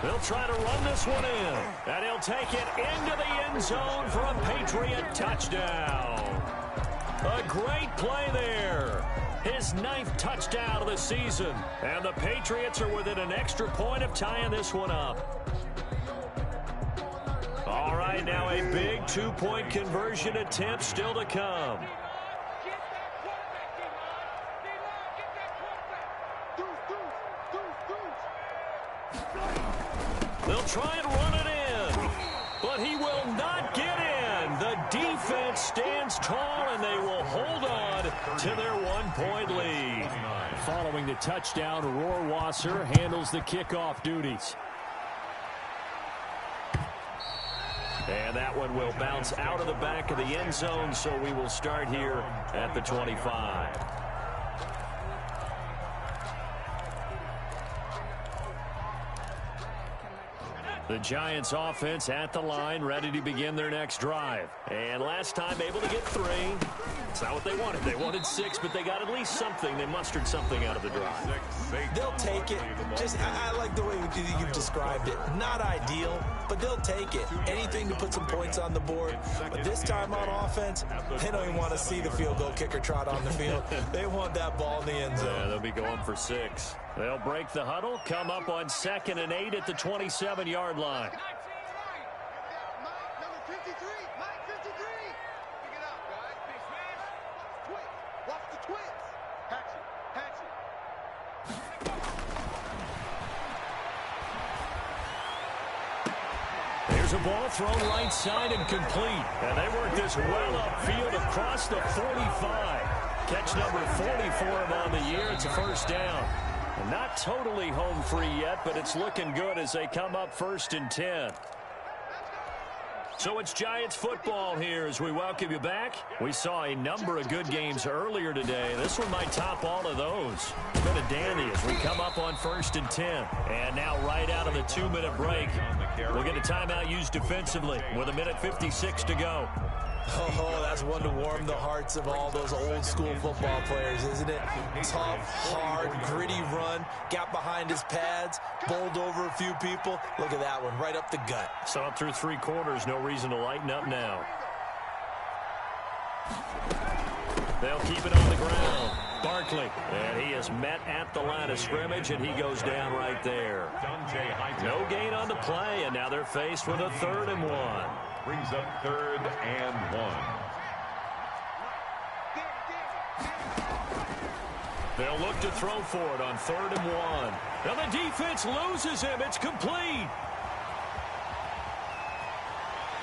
They'll try to run this one in. And he'll take it into the end zone for a Patriot touchdown. A great play there. His 9th touchdown of the season. And the Patriots are within an extra point of tying this one up. All right, now a big 2-point conversion attempt still to come. They'll try and run it in, but he will not get in. The defense stands tall, and they will hold on to their 1-point lead. Following the touchdown, Rohrwasser handles the kickoff duties. And that one will bounce out of the back of the end zone, so we will start here at the 25. The Giants offense at the line, ready to begin their next drive. And last time able to get 3. It's not what they wanted. They wanted 6, but they got at least something. They mustered something out of the drive. They'll take it. I like the way you've described it. Not ideal, but they'll take it. Anything to put some points on the board. But this time on offense, they don't even want to see the field goal kicker trot on the field. They want that ball in the end zone. Yeah, they'll be going for 6. They'll break the huddle, come up on 2nd and 8 at the 27-yard line. There's a ball thrown right side and complete. And they work this well upfield across the 45. Catch number 40 for him on the year. It's a first down. Not totally home free yet, but it's looking good as they come up 1st and 10. So it's Giants football here as we welcome you back. We saw a number of good games earlier today. This one might top all of those. Been a dandy as we come up on 1st and 10. And now right out of the 2-minute break, we'll get a timeout used defensively with 1:56 to go. Oh, that's one to warm the hearts of all those old school football players, isn't it? Tough, hard, gritty run, got behind his pads, bowled over a few people. Look at that one, right up the gut. So up through 3 quarters, no reason to lighten up now. They'll keep it on the ground. Barkley, and he is met at the line of scrimmage, and he goes down right there. No gain on the play, and now they're faced with a 3rd and 1. Brings up 3rd and 1. They'll look to throw for it on 3rd and 1. Now the defense loses him. It's complete.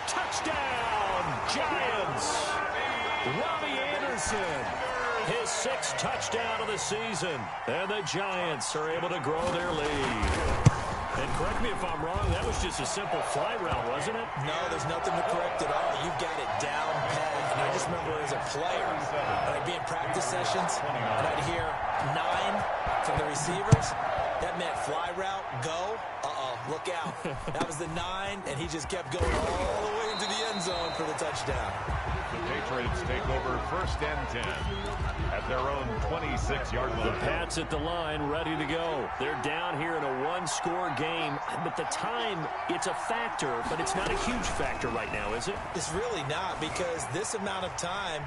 Touchdown, Giants. Robbie Anderson, his 6th touchdown of the season. And the Giants are able to grow their lead. And correct me if I'm wrong, that was just a simple fly route, wasn't it? No, there's nothing to correct at all. You've got it down pat. And I just remember as a player, when I'd be in practice sessions, and I'd hear 9 from the receivers. That meant fly route, go. Look out. That was the 9, and he just kept going all the way into the end zone for the touchdown. The Patriots take over 1st and 10 at their own 26-yard line. The Pats at the line, ready to go. They're down here in a one-score game, but the time, it's a factor, but it's not a huge factor right now, is it? It's really not, because this amount of time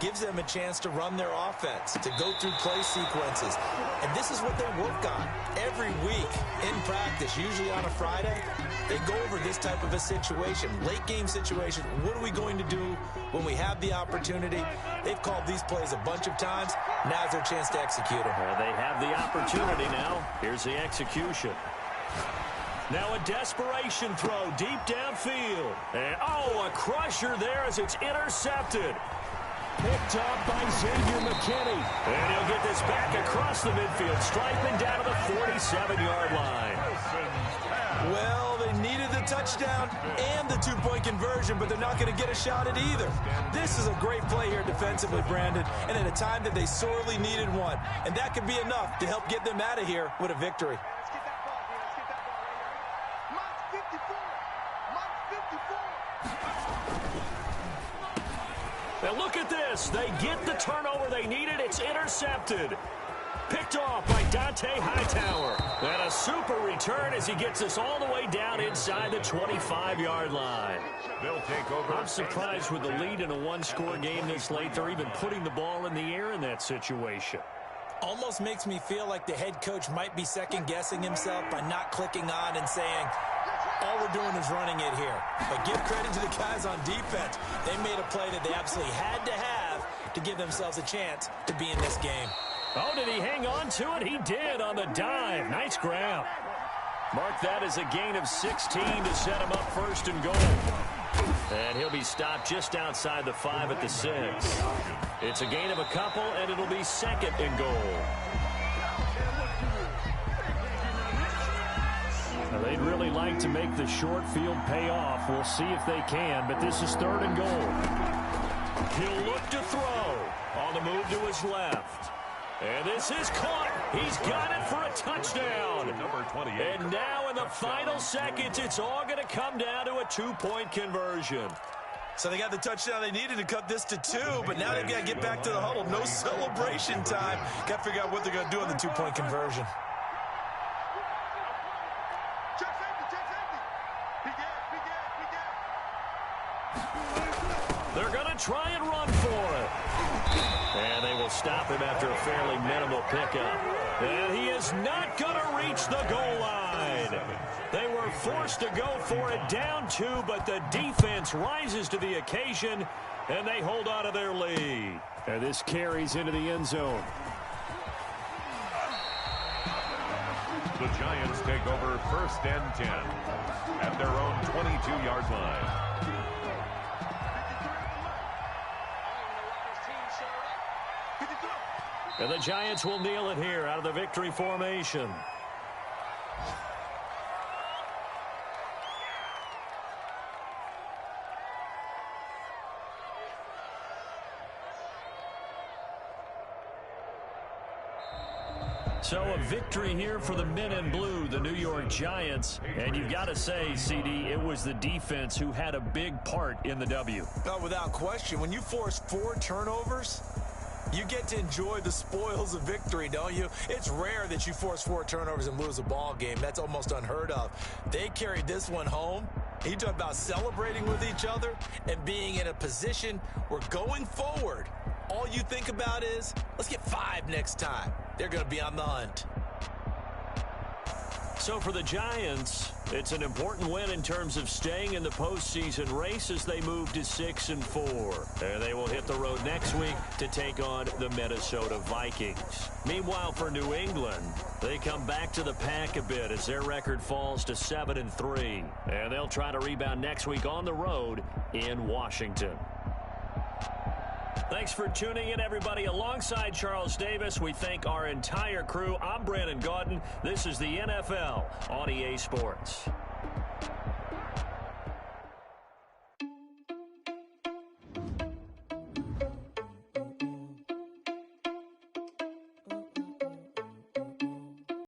gives them a chance to run their offense, to go through play sequences. And this is what they work on every week in practice, usually on a Friday. They go over this type of a situation, late game situation. What are we going to do when we have the opportunity? They've called these plays a bunch of times. Now's their chance to execute them. They have the opportunity now. Here's the execution. Now a desperation throw deep downfield. And, a crusher there as it's intercepted. Picked up by Xavier McKinney. And he'll get this back across the midfield, striping down to the 47-yard line. Well, they needed the touchdown and the two-point conversion, but they're not going to get a shot at either. This is a great play here defensively, Brandon, and at a time that they sorely needed one. And that could be enough to help get them out of here with a victory. Let's get that ball here. Let's get that ball right here. Mark 54. Now look at this. They get the turnover they needed. It's intercepted. Picked off by Dante Hightower. And a super return as he gets us all the way down inside the 25-yard line. They'll take over. I'm surprised with the lead in a one-score game this late. They're even putting the ball in the air in that situation. Almost makes me feel like the head coach might be second-guessing himself by not clicking on and saying, all we're doing is running it here. But give credit to the guys on defense. They made a play that they absolutely had to have to give themselves a chance to be in this game. Oh, did he hang on to it? He did on the dive. Nice grab. Mark that as a gain of 16 to set him up 1st and goal. And he'll be stopped just outside the 5 at the 6. It's a gain of a couple, and it'll be 2nd and goal. Now, they'd really like to make the short field pay off. We'll see if they can, but this is 3rd and goal. He'll look to throw on the move to his left. And this is caught. He's got it for a touchdown. Number 28. And now in the final seconds, it's all going to come down to a 2-point conversion. So they got the touchdown they needed to cut this to 2, but now they've got to get back to the huddle. No celebration time. Got to figure out what they're going to do on the 2-point conversion. Check safety. They're going to try and run for it. And they will stop him after a fairly minimal pickup. And he is not going to reach the goal line. They were forced to go for it down 2, but the defense rises to the occasion, and they hold on to their lead. And this carries into the end zone. The Giants take over 1st and 10 at their own 22-yard line. And the Giants will kneel it here out of the victory formation. So a victory here for the men in blue, the New York Giants. And you've got to say, CD, it was the defense who had a big part in the W. No, without question. When you force 4 turnovers, you get to enjoy the spoils of victory, don't you? It's rare that you force 4 turnovers and lose a ball game. That's almost unheard of. They carried this one home. You talk about celebrating with each other and being in a position where going forward, all you think about is, let's get 5 next time. They're going to be on the hunt. So for the Giants, it's an important win in terms of staying in the postseason race as they move to 6-4. And they will hit the road next week to take on the Minnesota Vikings. Meanwhile, for New England, they come back to the pack a bit as their record falls to 7-3. And they'll try to rebound next week on the road in Washington. Thanks for tuning in, everybody. Alongside Charles Davis, we thank our entire crew. I'm Brandon Gaudin. This is the NFL on EA Sports.